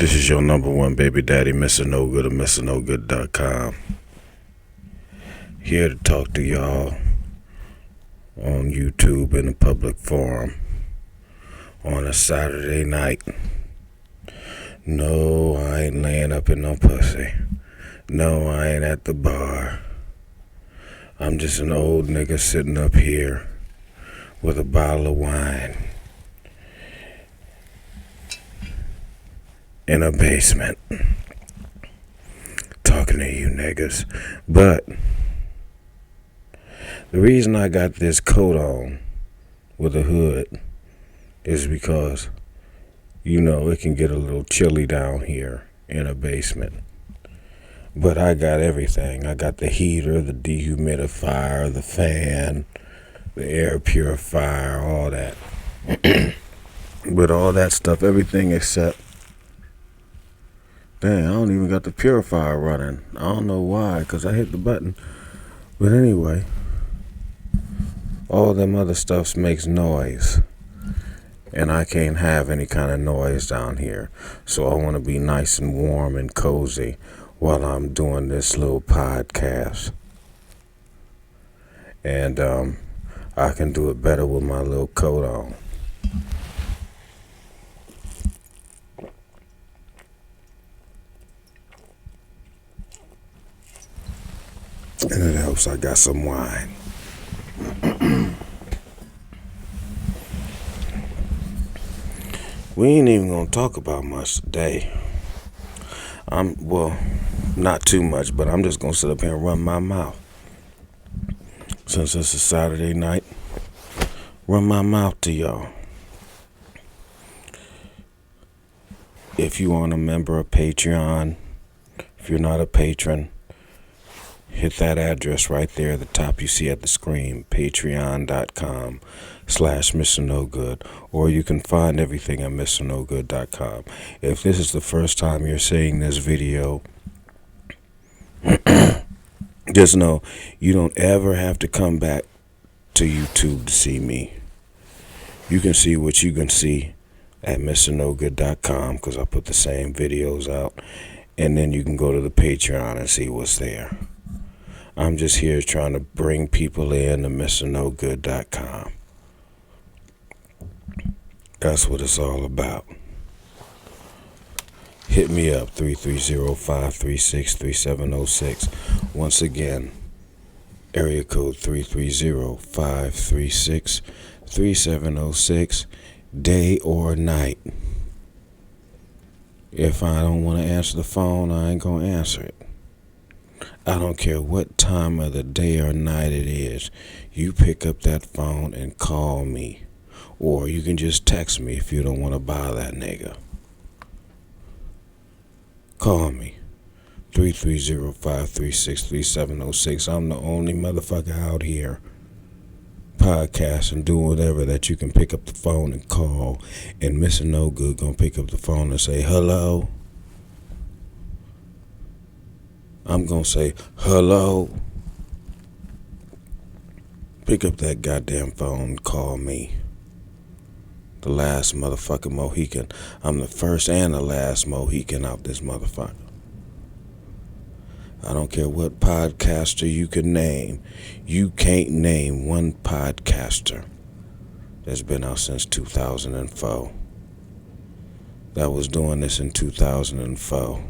This is your number one baby daddy, MrNoGood of MrNoGood.com. Here to talk to y'all on YouTube in a public forum on a Saturday night. No, I ain't laying up in no pussy. No, I ain't at the bar. I'm just an old nigga sitting up here with a bottle of wine in a basement talking to you niggas. But the reason I got this coat on with a hood is because, you know, it can get a little chilly down here in a basement. But I got everything. I got the heater, the dehumidifier, the fan, the air purifier, all that. With all that stuff, everything except, dang, I don't even got the purifier running. I don't know why, because I hit the button. But anyway, all them other stuffs makes noise. And I can't have any kind of noise down here. So I want to be nice and warm and cozy while I'm doing this little podcast. And I can do it better with my little coat on. And it helps I got some wine. We ain't even gonna talk about much today. Well, not too much, but I'm just gonna sit up here and run my mouth. Since it's a Saturday night, run my mouth to y'all. If you aren't a member of Patreon, if you're not a patron, hit that address right there at the top you see at the screen, patreon.com/MrNoGood, or you can find everything at MrNoGood.com. If this is the first time you're seeing this video, just know you don't ever have to come back to YouTube to see me. You can see what you can see at MrNoGood.com, because I put the same videos out, and then you can go to the Patreon and see what's there. I'm just here trying to bring people in to MrNoGood.com. That's what it's all about. Hit me up, 330-536-3706. Once again, area code 330-536-3706, day or night. If I don't want to answer the phone, I ain't going to answer it. I don't care what time of the day or night it is. You pick up that phone and call me. Or you can just text me if you don't want to bother that nigga. Call me. 330-536-3706. I'm the only motherfucker out here podcasting, doing whatever, that you can pick up the phone and call. And MrNoGood gonna pick up the phone and say, hello. I'm going to say, hello. Pick up that goddamn phone and call me. The last motherfucking Mohican. I'm the first and the last Mohican out this motherfucker. I don't care what podcaster you can name. You can't name one podcaster that's been out since 2004. That was doing this in 2004.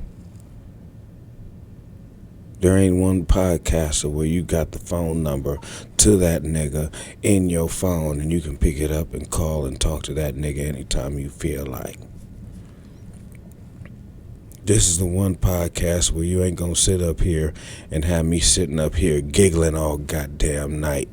There ain't one podcaster where you got the phone number to that nigga in your phone and you can pick it up and call and talk to that nigga anytime you feel like. This is the one podcast where you ain't gonna sit up here and have me sitting up here giggling all goddamn night.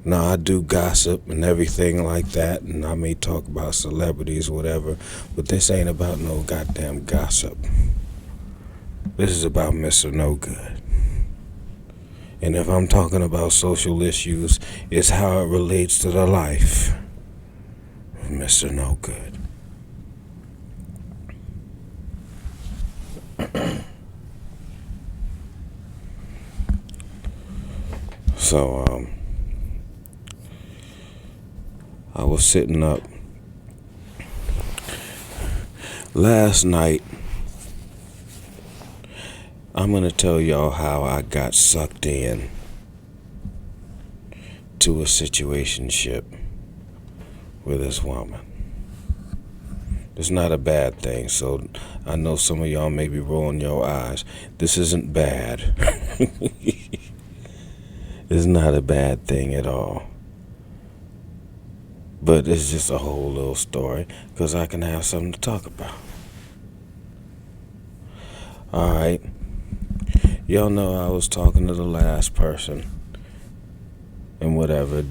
Now, I do gossip and everything like that, and I may talk about celebrities, whatever, but this ain't about no goddamn gossip. This is about MrNoGood. And if I'm talking about social issues, it's how it relates to the life of MrNoGood. So, I was sitting up last night. I'm going to tell y'all how I got sucked in to a situationship with this woman. It's not a bad thing, so I know some of y'all may be rolling your eyes. This isn't bad. It's not a bad thing at all. But it's just a whole little story, because I can have something to talk about. Alright. Y'all know I was talking to the last person. And whatever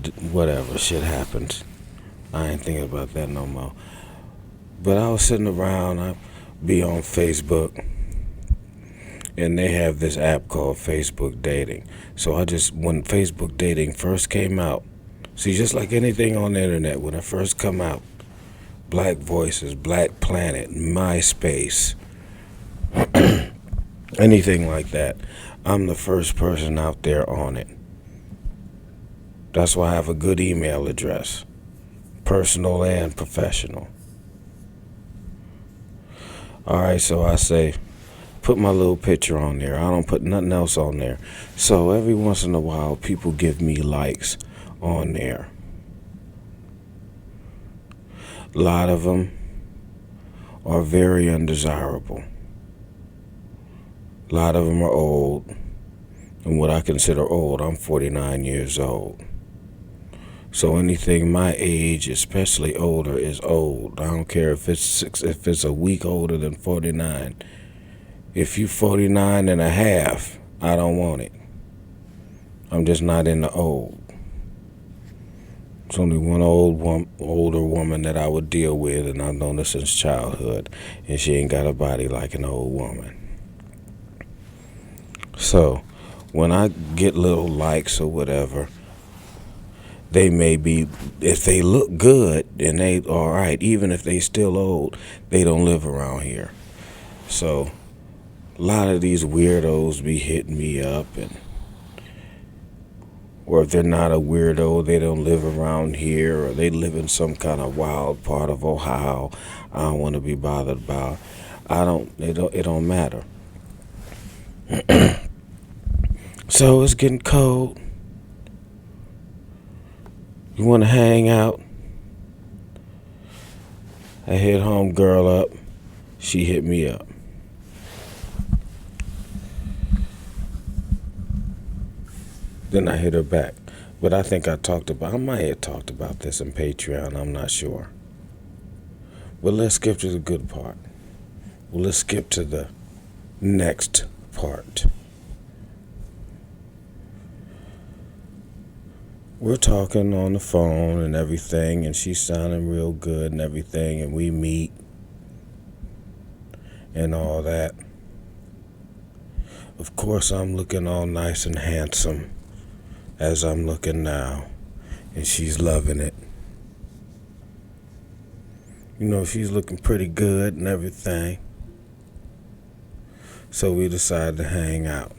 shit happens. I ain't thinking about that no more. But I was sitting around, I'd be on Facebook, and they have this app called Facebook Dating. So when Facebook Dating first came out, see, just like anything on the internet, when it first come out, Black Voices, Black Planet, MySpace, anything like that, I'm the first person out there on it. That's why I have a good email address, personal and professional. Alright, so I say, put my little picture on there. I don't put nothing else on there. So every once in a while, people give me likes on there. A lot of them are very undesirable. A lot of them are old. And what I consider old, I'm 49 years old. So anything my age, especially older, is old. I don't care if it's a week older than 49. If you 49 and a half, I don't want it. I'm just not into old. It's only one older woman that I would deal with, and I've known her since childhood, and she ain't got a body like an old woman. So when I get little likes or whatever, they may be, if they look good and they all right, even if they still old, they don't live around here. So a lot of these weirdos be hitting me up, or if they're not a weirdo, they don't live around here, or they live in some kind of wild part of Ohio I don't want to be bothered about. It don't matter. So it's getting cold. You want to hang out? I hit home girl up. She hit me up. Then I hit her back. But I think I might have talked about this in Patreon. I'm not sure. But let's skip to the good part. Well, let's skip to the next part. We're talking on the phone and everything, and she's sounding real good and everything, and we meet and all that. Of course, I'm looking all nice and handsome as I'm looking now, and she's loving it. You know, she's looking pretty good and everything. So we decided to hang out.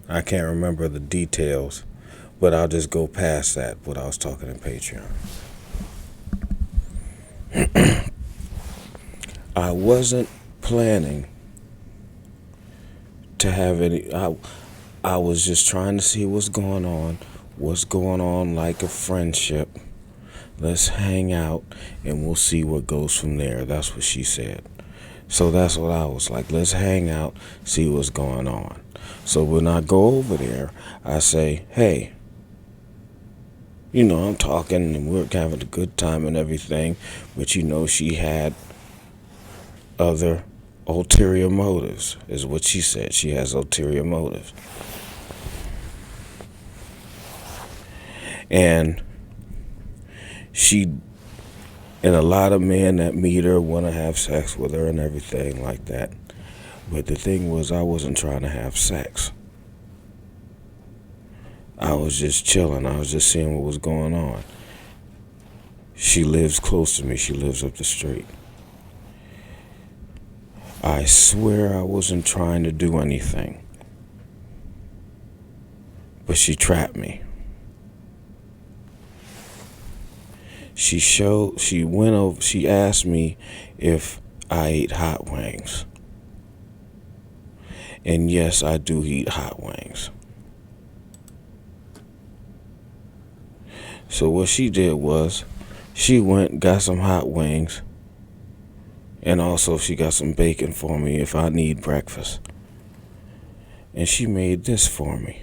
I can't remember the details, but I'll just go past that, what I was talking in Patreon. I wasn't planning to have any, I was just trying to see what's going on like a friendship. Let's hang out and we'll see what goes from there. That's what she said. So that's what I was like, let's hang out, see what's going on. So when I go over there, I say, hey, you know, I'm talking and we're having a good time and everything, but you know, she had other ulterior motives, is what she said. She has ulterior motives. And a lot of men that meet her want to have sex with her and everything like that. But the thing was, I wasn't trying to have sex. I was just chilling. I was just seeing what was going on. She lives close to me. She lives up the street. I swear I wasn't trying to do anything. But she trapped me. She asked me if I ate hot wings. And yes, I do eat hot wings. So what she did was, she went and got some hot wings. And also she got some bacon for me if I need breakfast. And she made this for me.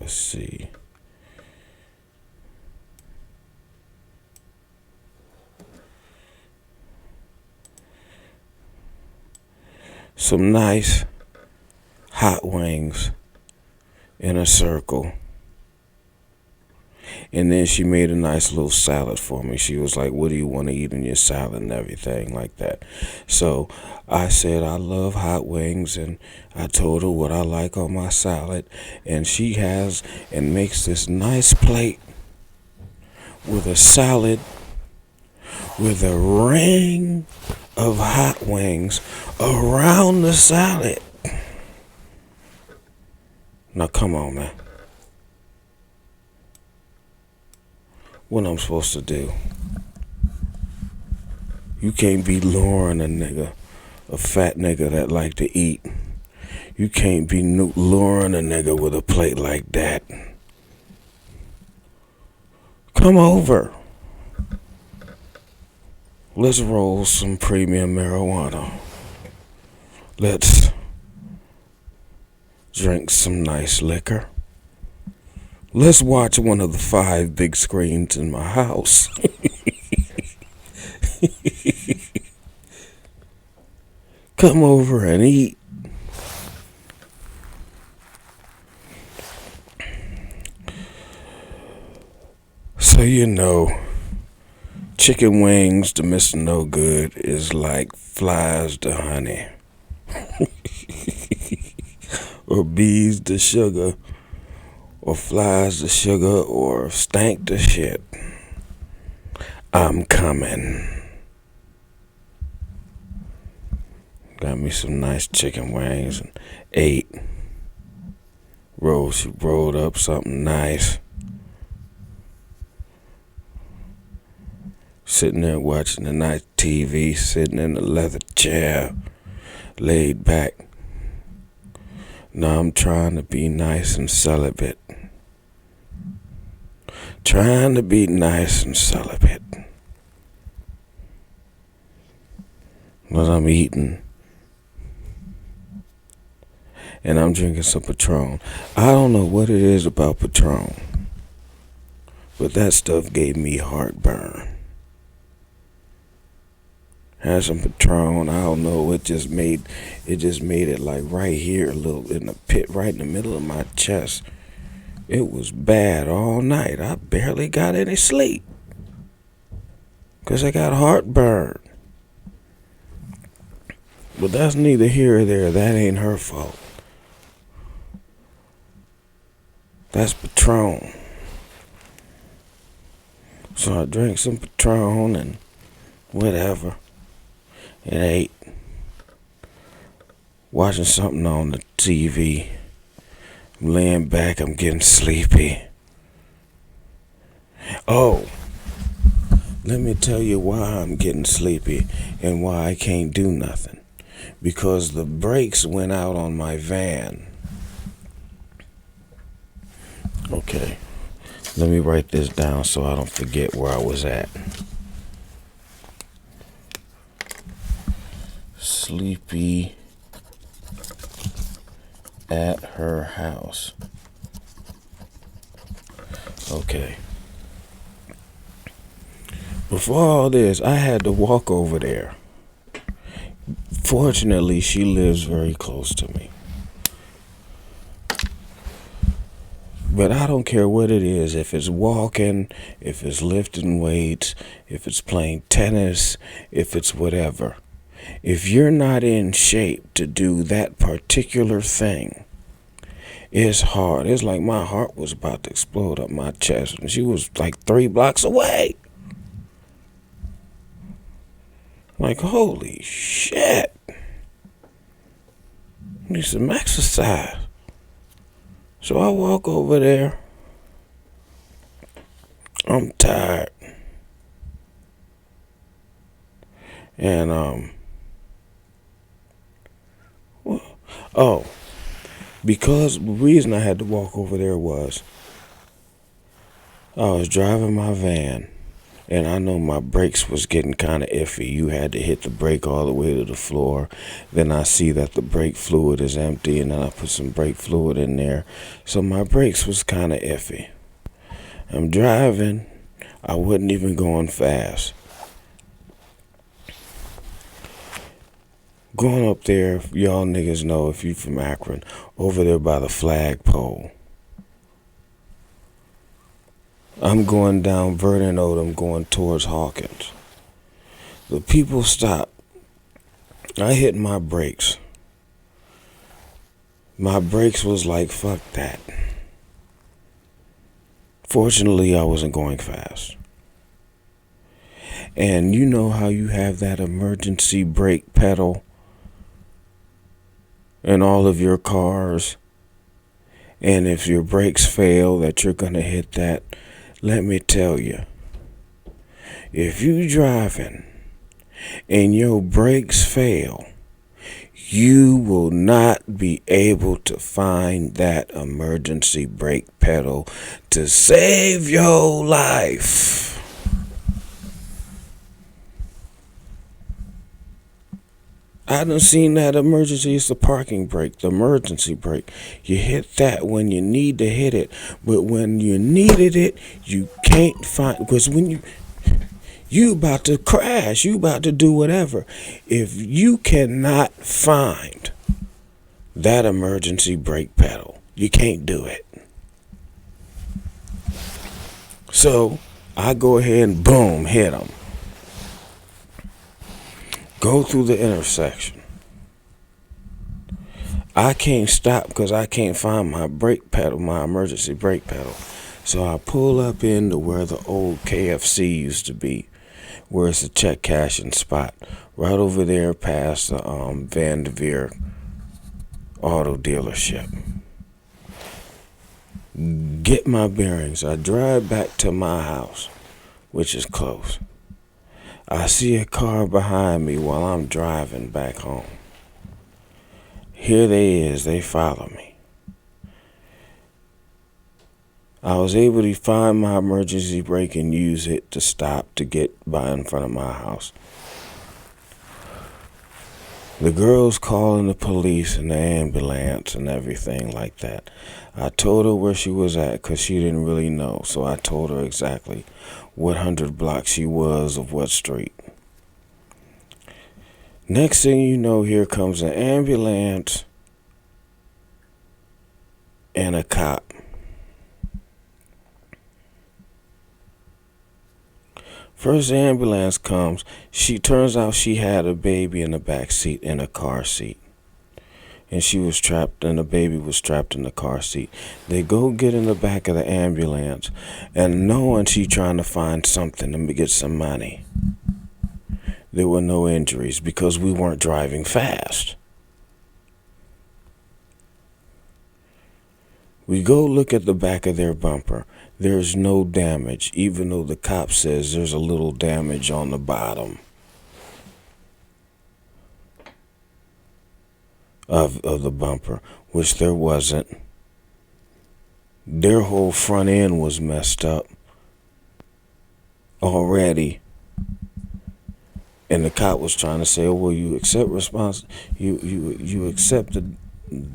Let's see. Some nice hot wings in a circle. And then she made a nice little salad for me. She was like, what do you want to eat in your salad and everything like that. So I said I love hot wings, and I told her what I like on my salad. And she has and makes this nice plate with a salad with a ring of hot wings around the salad. Now come on, man. What I'm supposed to do? You can't be luring a nigga, a fat nigga that like to eat. You can't be luring a nigga with a plate like that. Come over. Let's roll some premium marijuana. Let's drink some nice liquor. Let's watch one of the 5 big screens in my house. Come over and eat. So chicken wings to MrNoGood is like flies to honey. Or bees to sugar. Or flies to sugar, or stank to shit. I'm coming. Got me some nice chicken wings and ate. She rolled up something nice. Sitting there watching the nice TV, sitting in a leather chair, laid back. Now I'm trying to be nice and celibate. Trying to be nice and celibate. But I'm eating. And I'm drinking some Patron. I don't know what it is about Patron, but that stuff gave me heartburn. Had some Patron, I don't know, it just made it like right here, a little in the pit, right in the middle of my chest. It was bad all night. I barely got any sleep, 'cause I got heartburn. But that's neither here or there. That ain't her fault. That's Patron. So I drank some Patron and whatever. And ate. Watching something on the TV. I'm laying back, I'm getting sleepy. Oh, let me tell you why I'm getting sleepy and why I can't do nothing. Because the brakes went out on my van. Okay, let me write this down so I don't forget where I was at. Sleepy at her house. Okay. Before all this, I had to walk over there. Fortunately, she lives very close to me. But I don't care what it is, if it's walking, if it's lifting weights, if it's playing tennis, if it's whatever. If you're not in shape to do that particular thing, it's hard. It's like my heart was about to explode up my chest, and she was like 3 blocks away. Like, holy shit. Need some exercise. So I walk over there, I'm tired. And, oh, because the reason I had to walk over there was I was driving my van, and I know my brakes was getting kind of iffy. You had to hit the brake all the way to the floor. Then I see that the brake fluid is empty, and then I put some brake fluid in there. So my brakes was kind of iffy. I'm driving. I wasn't even going fast. Going up there, y'all niggas know if you from Akron, over there by the flagpole. I'm going down Vernon Odom going towards Hawkins. The people stop. I hit my brakes. My brakes was like, fuck that. Fortunately, I wasn't going fast. And you know how you have that emergency brake pedal in all of your cars? And if your brakes fail, that you're going to hit that. Let me tell you, if you driving and your brakes fail, you will not be able to find that emergency brake pedal to save your life. I done seen that emergency. It's the parking brake, the emergency brake. You hit that when you need to hit it, but when you needed it, you can't find, because when you about to crash, you about to do whatever. If you cannot find that emergency brake pedal, you can't do it. So I go ahead and boom, hit them. Go through the intersection. I can't stop because I can't find my brake pedal, my emergency brake pedal. So I pull up into where the old KFC used to be, where it's a check cashing spot. Right over there past the Van Devere auto dealership. Get my bearings. I drive back to my house, which is close. I see a car behind me while I'm driving back home. Here they is. They follow me. I was able to find my emergency brake and use it to stop to get by in front of my house. The girl's calling the police and the ambulance and everything like that. I told her where she was at because she didn't really know. So I told her exactly what 100 block she was of what street. Next thing you know, here comes an ambulance and a cop. First ambulance comes, turns out she had a baby in the back seat in a car seat. And she was trapped, and the baby was trapped in the car seat. They go get in the back of the ambulance, and knowing she trying to find something to get some money. There were no injuries because we weren't driving fast. We go look at the back of their bumper. There's no damage, even though the cop says there's a little damage on the bottom of the bumper, which there wasn't. Their whole front end was messed up already. And the cop was trying to say, oh, well, you accept you accept the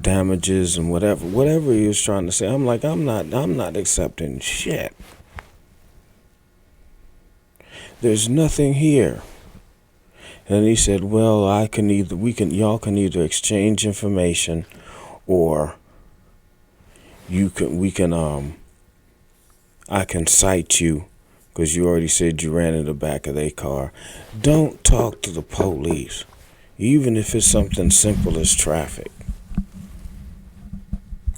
damages and whatever he was trying to say. I'm like, I'm not accepting shit. There's nothing here. And he said, well, y'all can either exchange information, or I can cite you because you already said you ran in the back of their car. Don't talk to the police, even if it's something simple as traffic.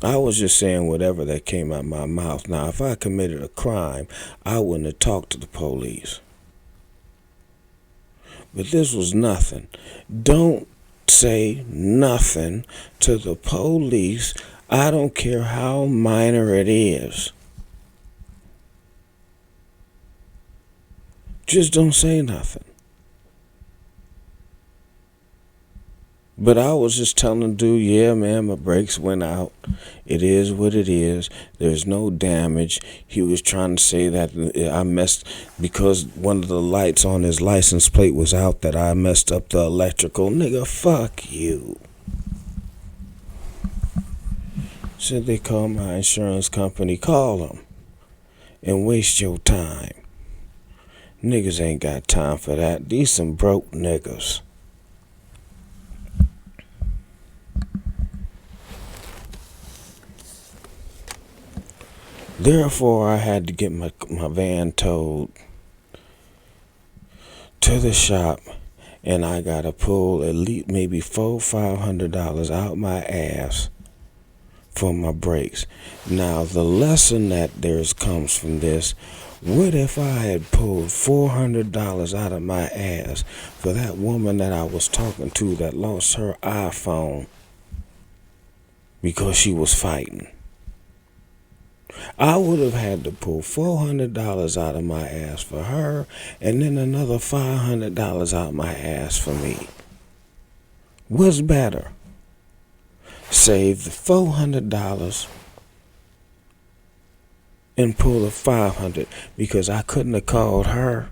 I was just saying whatever that came out of my mouth. Now, if I committed a crime, I wouldn't have talked to the police. But this was nothing. Don't say nothing to the police. I don't care how minor it is. Just don't say nothing. But I was just telling the dude, yeah, man, my brakes went out. It is what it is. There's no damage. He was trying to say that I messed, because one of the lights on his license plate was out, that I messed up the electrical. Nigga, fuck you. Said they call my insurance company. Call them and waste your time. Niggas ain't got time for that. These some broke niggas. Therefore, I had to get my van towed to the shop, and I got to pull at least maybe $400-500 out my ass for my brakes. Now, the lesson that comes from this, what if I had pulled $400 out of my ass for that woman that I was talking to that lost her iPhone because she was fighting? I would have had to pull $400 out of my ass for her, and then another $500 out my ass for me. What's better? Save the $400 and pull the $500, because I couldn't have called her.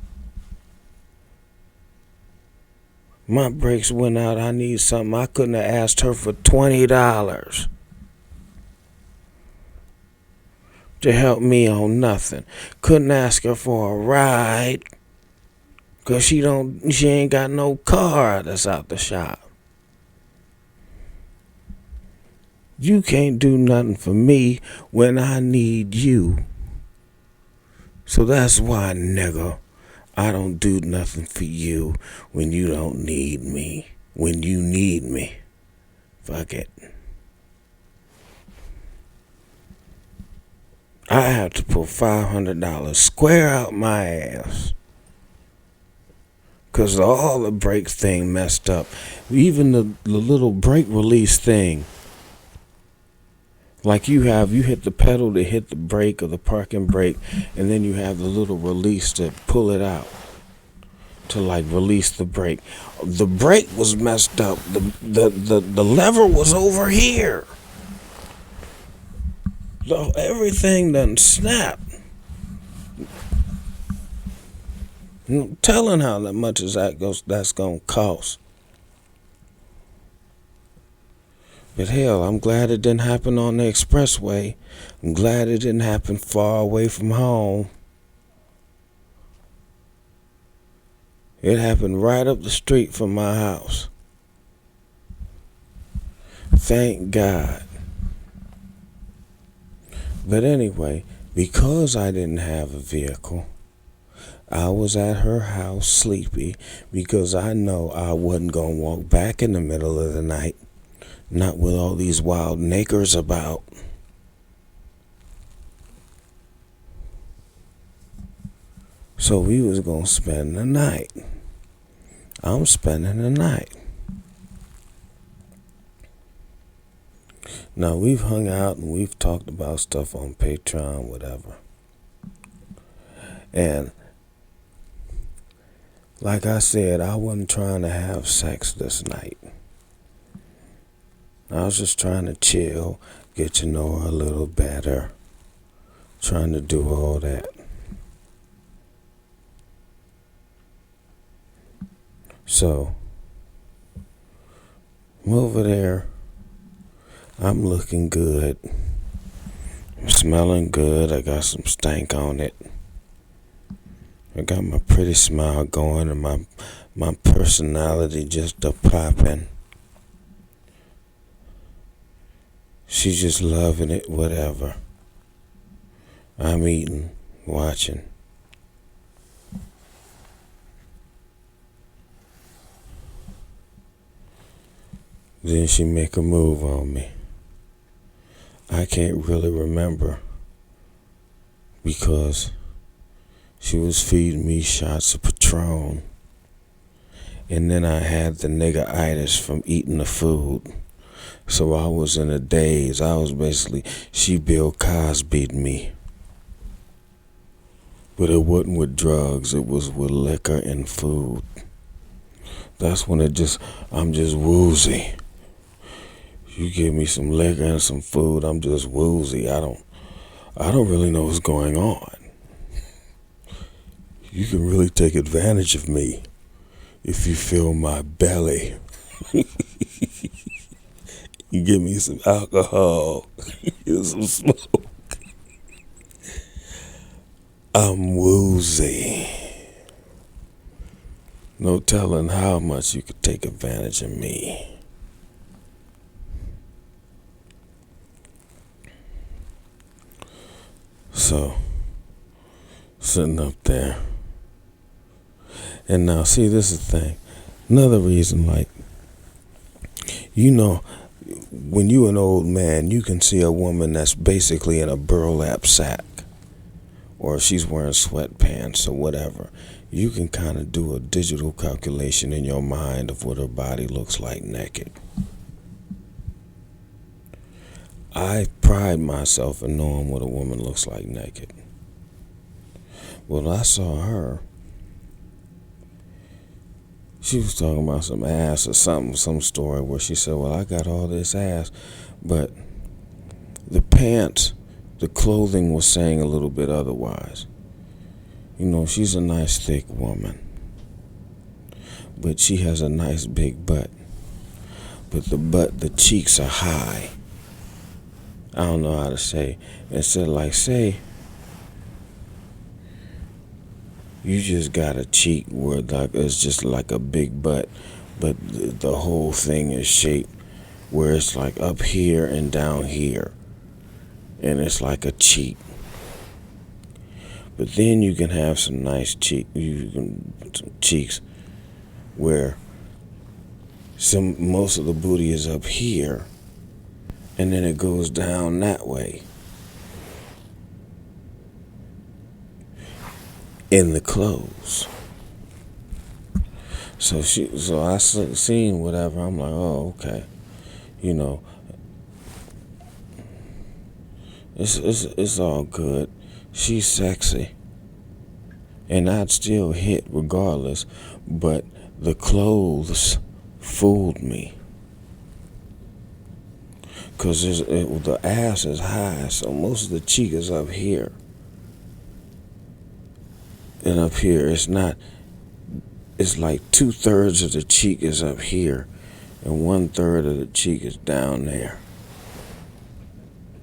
My brakes went out. I need something. I couldn't have asked her for $20 to help me on nothing. Couldn't ask her for a ride, because she ain't got no car that's out the shop. You can't do nothing for me when I need you. So that's why, nigga, I don't do nothing for you when you don't need me. When you need me. Fuck it. I have to pull $500 square out my ass, because all the brake thing messed up. Even the little brake release thing. Like you hit the pedal to hit the brake or the parking brake, and then you have the little release to pull it out to like release the brake. The brake was messed up. The lever was over here. Everything done snapped. No telling how much that's gonna cost. But hell, I'm glad it didn't happen on the expressway. I'm glad it didn't happen far away from home. It happened right up the street from my house. Thank God. But anyway, because I didn't have a vehicle, I was at her house sleepy, because I know I wasn't going to walk back in the middle of the night, not with all these wild niggers about. So we was going to spend the night. I'm spending the night. Now, we've hung out and we've talked about stuff on Patreon, whatever. And like I said, I wasn't trying to have sex this night. I was just trying to chill, get to know her a little better, trying to do all that. So, I'm over there. I'm looking good. I'm smelling good. I got some stank on it. I got my pretty smile going, and my personality just a-popping. She's just loving it, whatever. I'm eating, watching. Then she make a move on me. I can't really remember, because she was feeding me shots of Patron, and then I had the nigga-itis from eating the food. So I was in a daze. I was basically, she Bill Cosby'd me. But it wasn't with drugs, it was with liquor and food. That's when I'm just woozy. You give me some liquor and some food, I'm just woozy. I don't really know what's going on. You can really take advantage of me if you fill my belly. You give me some alcohol, and some smoke. I'm woozy. No telling how much you could take advantage of me. So, sitting up there. And now, see, this is the thing. Another reason, like, when you're an old man, you can see a woman that's basically in a burlap sack, or she's wearing sweatpants or whatever. You can kind of do a digital calculation in your mind of what her body looks like naked. I pride myself in knowing what a woman looks like naked. Well, I saw her. She was talking about some ass or something, some story where she said, well, I got all this ass, but the pants, the clothing was saying a little bit otherwise. She's a nice thick woman, but she has a nice big butt. But the cheeks are high. I don't know how to say. Instead, like, say, you just got a cheek where like it's just like a big butt, but the whole thing is shaped where it's like up here and down here, and it's like a cheek. But then you can have some nice some cheeks where most of the booty is up here, and then it goes down that way. In the clothes. So I seen whatever. I'm like, oh, okay. It's all good. She's sexy. And I'd still hit regardless, but the clothes fooled me. Because the ass is high, so most of the cheek is up here. And up here, it's like 2/3 of the cheek is up here, and 1/3 of the cheek is down there.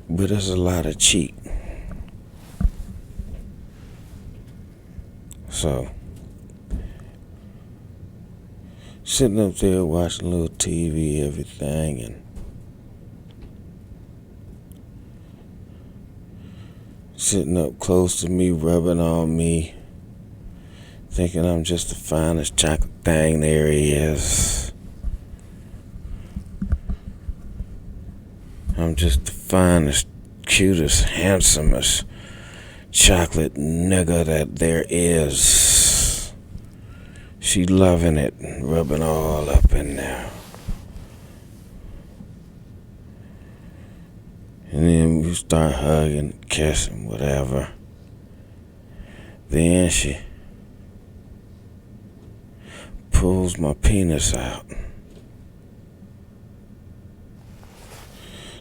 But there's a lot of cheek. So, sitting up there watching a little TV, everything, and sitting up close to me, rubbing on me, thinking I'm just the finest chocolate thing there is. I'm just the finest, cutest, handsomest chocolate nigga that there is. She loving it, rubbing all up in there. And then we start hugging, kissing, whatever. Then she pulls my penis out.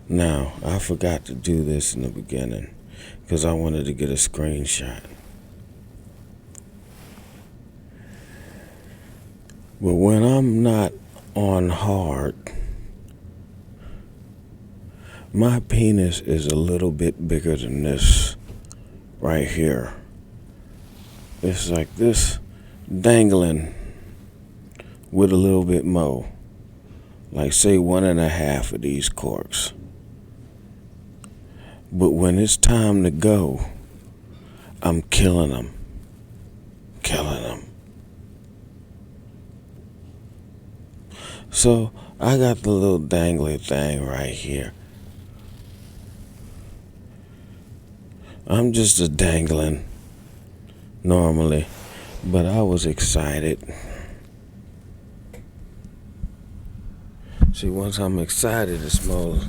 Now, I forgot to do this in the beginning because I wanted to get a screenshot. But when I'm not on hard, my penis is a little bit bigger than this right here. It's like this, dangling with a little bit more. Like, say 1.5 of these corks. But when it's time to go, I'm killing them. So, I got the little dangly thing right here. I'm just a dangling normally, but I was excited. See, once I'm excited, it's more,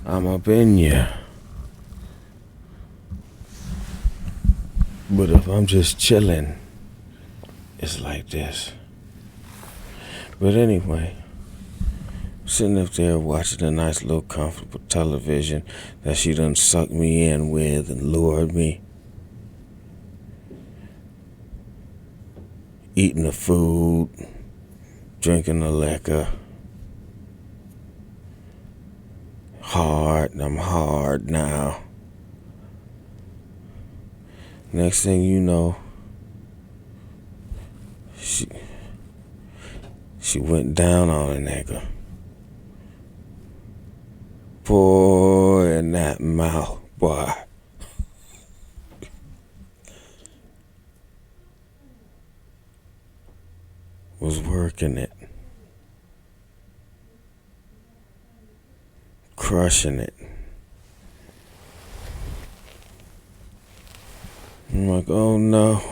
I'm up in you. But if I'm just chilling, it's like this. But anyway, sitting up there watching a nice little comfortable television that she done sucked me in with and lured me. Eating the food, drinking the liquor. I'm hard now. Next thing you know, she went down on a nigga. Boy, in that mouth, boy. Was working it. Crushing it. I'm like, oh no.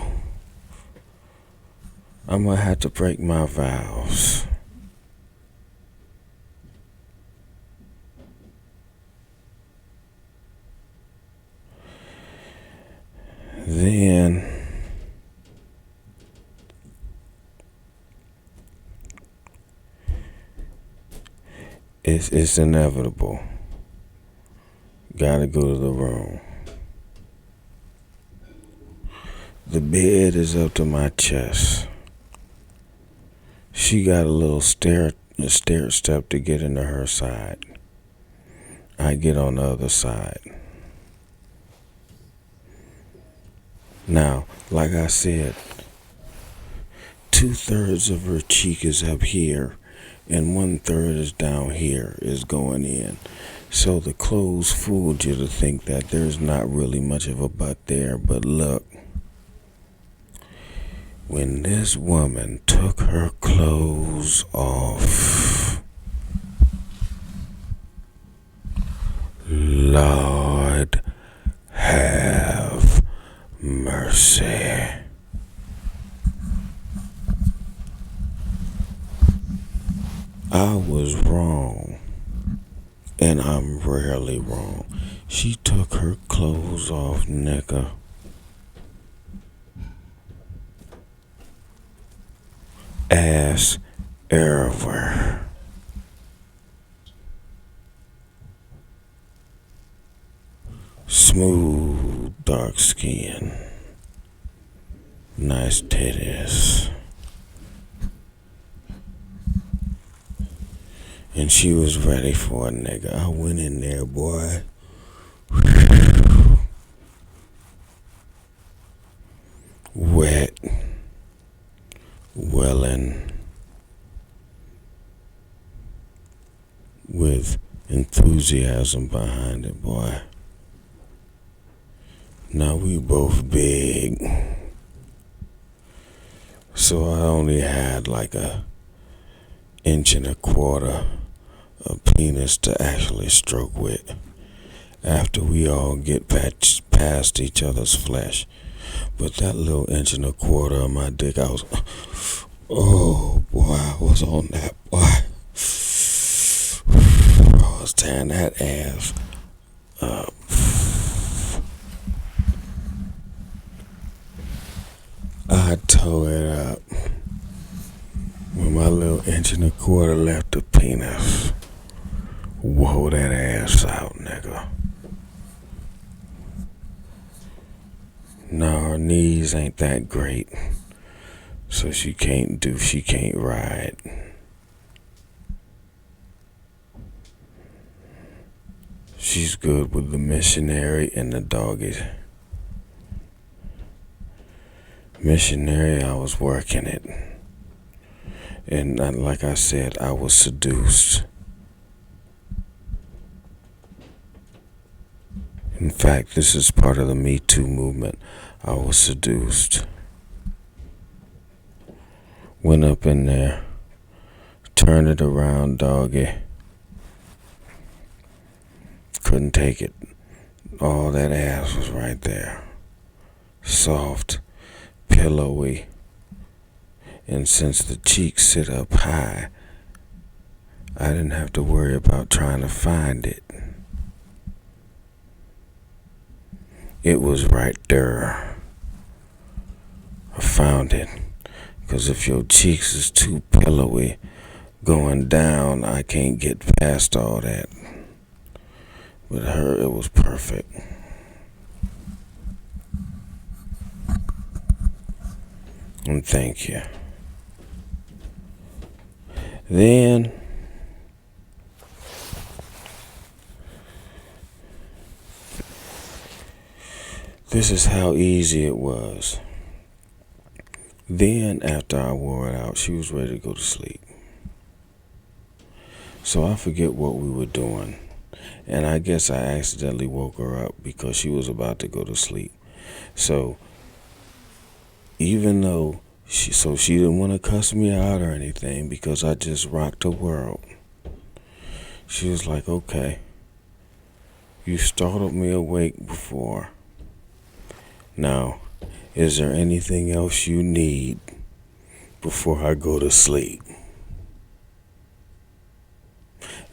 I'm gonna have to break my vows. Then it's inevitable. Gotta go to the room. The bed is up to my chest. She got a little stair step to get into her side. I get on the other side. Now, like I said, 2/3 of her cheek is up here and 1/3 is down here, is going in. So the clothes fooled you to think that there's not really much of a butt there, but look. When this woman took her clothes off, Lord have mercy. I was wrong, and I'm rarely wrong. She took her clothes off, nigga. Ass everywhere. Smooth, dark skin. Nice titties. And she was ready for a nigga. I went in there, boy. Wet. Welling. With enthusiasm behind it, boy. Now we both big. So I only had like a 1.25 inch of penis to actually stroke with after we all get past each other's flesh. But that little 1.25 inch of my dick, I was, oh boy, I was on that, boy. I was tearing that ass up. I tore it up when my little 1.25 inch left the penis. Whoa, that ass out, nigga. No, her knees ain't that great, so she can't ride. She's good with the missionary and the doggy. Missionary, I was working it. And like I said, I was seduced. In fact, this is part of the Me Too movement. I was seduced. Went up in there, turned it around, doggy. Couldn't take it. All that ass was right there. Soft, pillowy. And since the cheeks sit up high, I didn't have to worry about trying to find it. It was right there. I found it. Because if your cheeks is too pillowy going down, I can't get past all that. With her, it was perfect. And thank you. Then, this is how easy it was. Then, after I wore it out, she was ready to go to sleep. So I forget what we were doing. And I guess I accidentally woke her up because she was about to go to sleep. So, even though she didn't want to cuss me out or anything because I just rocked her world. She was like, okay, you startled me awake before. Now, is there anything else you need before I go to sleep?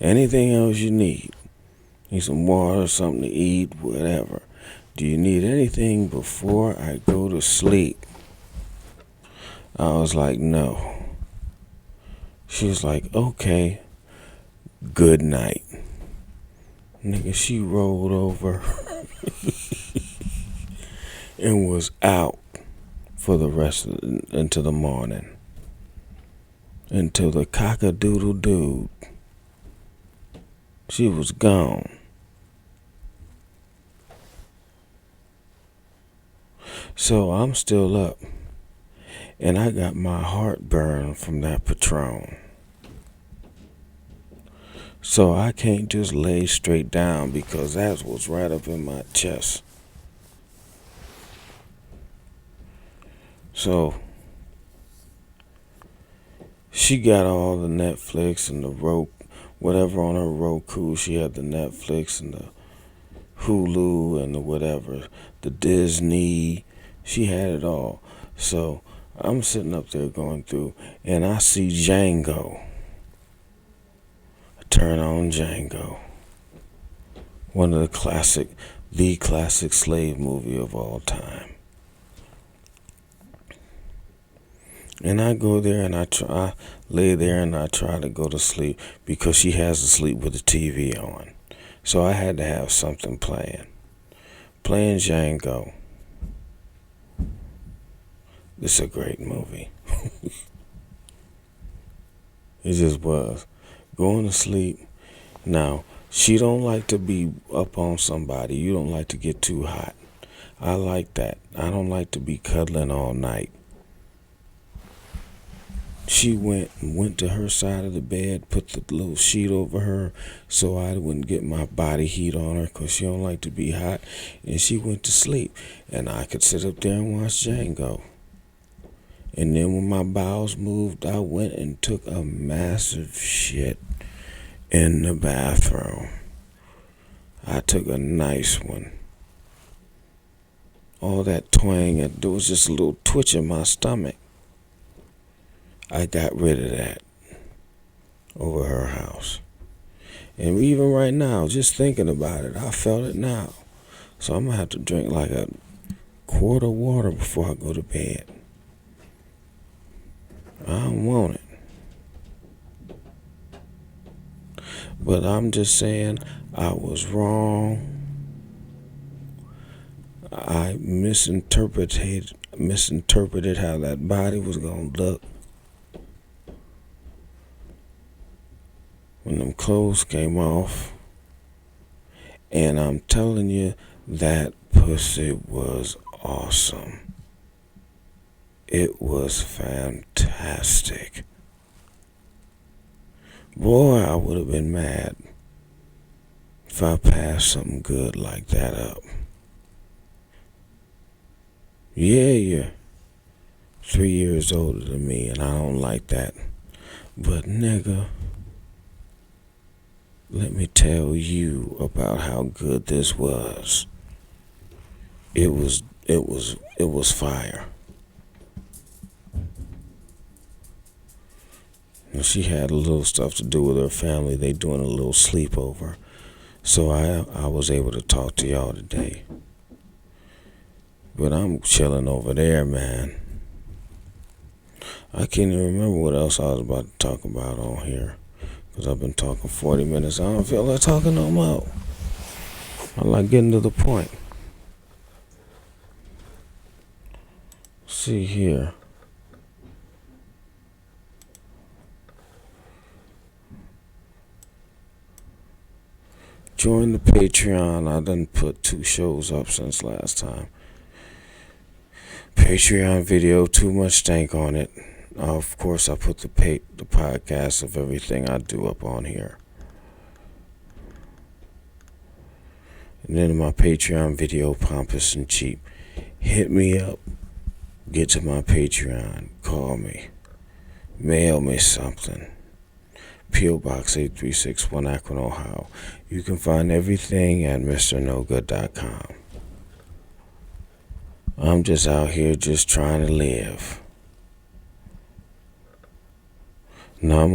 Anything else you need? Need some water, something to eat, whatever. Do you need anything before I go to sleep? I was like, no. She was like, okay, good night. Nigga, she rolled over and was out for the rest of until the morning. Until the cock-a-doodle-doo. She was gone. So I'm still up. And I got my heartburn from that Patron. So I can't just lay straight down because that was right up in my chest. So she got all the Netflix and the whatever on her Roku. She had the Netflix and the Hulu and the whatever, the Disney. She had it all. So I'm sitting up there going through, and I see Django. I turn on Django. One of the classic slave movie of all time. And I go there and I lay there and I try to go to sleep because she has to sleep with the TV on. So I had to have something playing. Playing Django. It's a great movie. It just was. Going to sleep. Now, she don't like to be up on somebody. You don't like to get too hot. I like that. I don't like to be cuddling all night. She went to her side of the bed, put the little sheet over her so I wouldn't get my body heat on her because she don't like to be hot. And she went to sleep. And I could sit up there and watch Django. And then when my bowels moved, I went and took a massive shit in the bathroom. I took a nice one. All that twang, and there was just a little twitch in my stomach. I got rid of that over her house. And even right now, just thinking about it, I felt it now. So I'm going to have to drink like a quart of water before I go to bed. I don't want it. But I'm just saying I was wrong. I misinterpreted how that body was going to look. When them clothes came off, and I'm telling you, that pussy was awesome. It was fantastic. Boy, I would have been mad if I passed something good like that up. Yeah, you're 3 years older than me, and I don't like that. But nigga, let me tell you about how good this was. It was fire. And she had a little stuff to do with her family. They doing a little sleepover. So I was able to talk to y'all today. But I'm chilling over there, man. I can't even remember what else I was about to talk about on here. Because I've been talking 40 minutes. I don't feel like talking no more. I like getting to the point. See here. Join the Patreon. I done put 2 shows up since last time. Patreon video, too much stank on it. Of course, I put the podcast of everything I do up on here. And then my Patreon video, pompous and cheap. Hit me up. Get to my Patreon. Call me. Mail me something. P.O. Box 8361, Akron, Ohio. You can find everything at MrNoGood.com. I'm just out here just trying to live. Now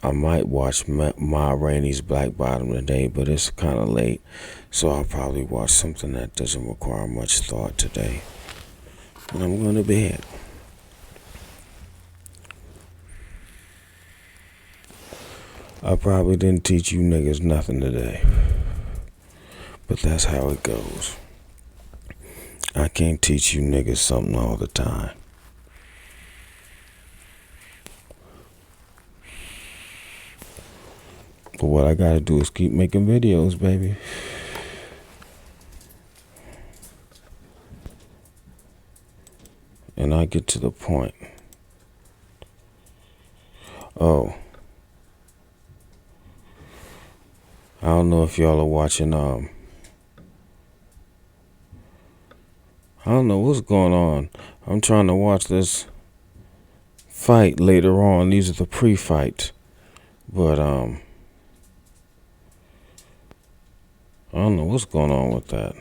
I might watch Ma Rainey's Black Bottom today, but it's kind of late, so I'll probably watch something that doesn't require much thought today. And I'm going to bed. I probably didn't teach you niggas nothing today, but that's how it goes. I can't teach you niggas something all the time. But what I gotta do is keep making videos, baby. And I get to the point. Oh. I don't know if y'all are watching, I don't know what's going on. I'm trying to watch this fight later on. These are the pre-fights. But, I don't know what's going on with that.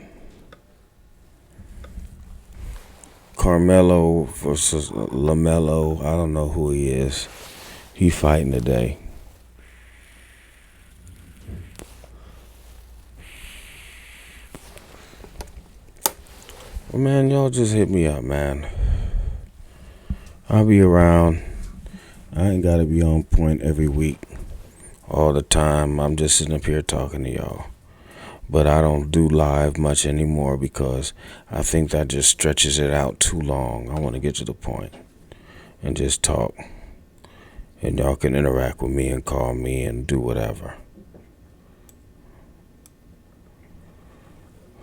Carmelo versus LaMelo. I don't know who he is. He fighting today. Well, man, y'all just hit me up, man. I'll be around. I ain't gotta be on point every week, all the time. I'm just sitting up here talking to y'all. But I don't do live much anymore because I think that just stretches it out too long. I want to get to the point and just talk. And y'all can interact with me and call me and do whatever.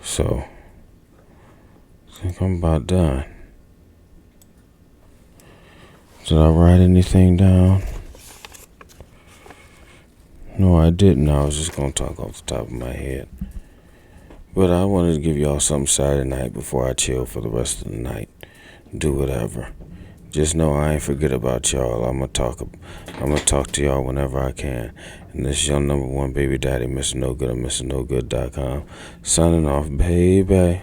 So, I think I'm about done. Did I write anything down? No, I didn't. I was just going to talk off the top of my head. But I wanted to give y'all something Saturday night before I chill for the rest of the night. Do whatever. Just know I ain't forget about y'all. I'm gonna talk to y'all whenever I can. And this is your number one baby daddy, Mr. No Good at MrNoGood.com. Signing off, baby.